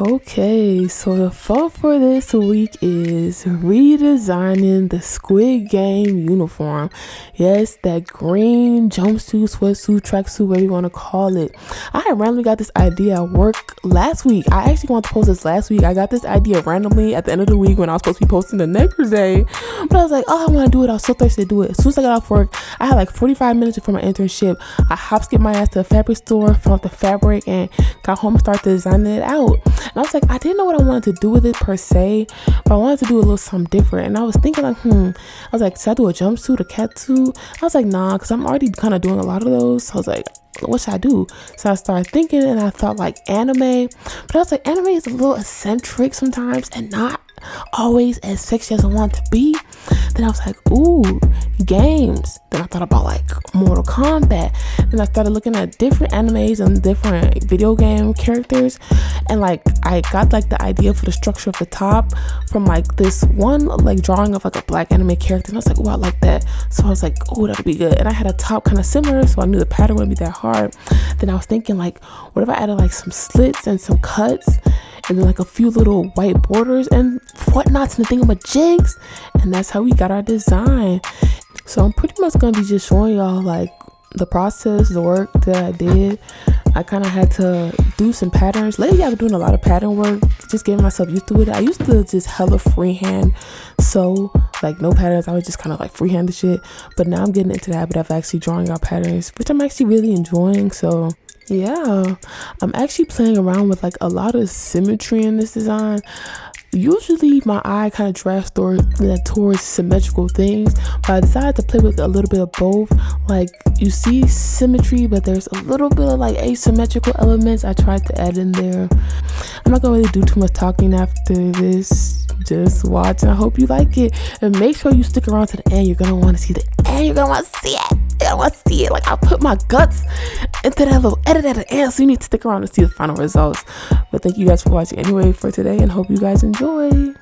Okay, so the fun for this week is redesigning the Squid Game uniform. Yes, that green jumpsuit, sweatsuit, tracksuit, whatever you want to call it. I randomly got this idea at work last week. I actually wanted to post this last week. I got this idea randomly at the end of the week when I was supposed to be posting the next day. But I was like, oh, I want to do it. I was so thirsty to do it. As soon as I got off work, I had like 45 minutes before my internship. I hop skipped my ass to a fabric store, found the fabric, and got home and started designing it out. And I was like, I didn't know what I wanted to do with it per se, but I wanted to do a little something different. And I was thinking like, I was like, should I do a jumpsuit, a catsuit? I was like, nah, because I'm already kind of doing a lot of those. So I was like, what should I do? So I started thinking and I thought like anime, but I was like, anime is a little eccentric sometimes and not always as sexy as I want to be. Then I was like, ooh, games. Then I thought about like Mortal Kombat. Then I started looking at different animes and different video game characters, and like I got like the idea for the structure of the top from like this one like drawing of like a black anime character, and I was like, oh, I like that. So I was like, oh, that'd be good. And I had a top kind of similar, so I knew the pattern wouldn't be that hard. Then I was thinking like, what if I added like some slits and some cuts and then like a few little white borders and whatnots and the thingamajigs, and that's how we got our design. So I'm pretty much gonna be just showing y'all like the process, the work that I did. I kind of had to do some patterns. Lately I've been doing a lot of pattern work, just getting myself used to it. I used to just hella freehand sew, like no patterns. I would just kind of like freehand the shit, but now I'm getting into the habit of actually drawing out patterns, which I'm actually really enjoying. So yeah, I'm actually playing around with like a lot of symmetry in this design. Usually my eye kind of drafts towards symmetrical things, but I decided to play with a little bit of both. Like you see symmetry, but there's a little bit of like asymmetrical elements I tried to add in there. I'm not gonna really do too much talking after this. Just watch, and I hope you like it. And make sure you stick around to the end. You're gonna want to see the end. You're gonna want to see it. You're gonna want to see it. Like I put my guts into that little edit at the end, so you need to stick around to see the final results. But thank you guys for watching anyway for today, and hope you guys enjoy.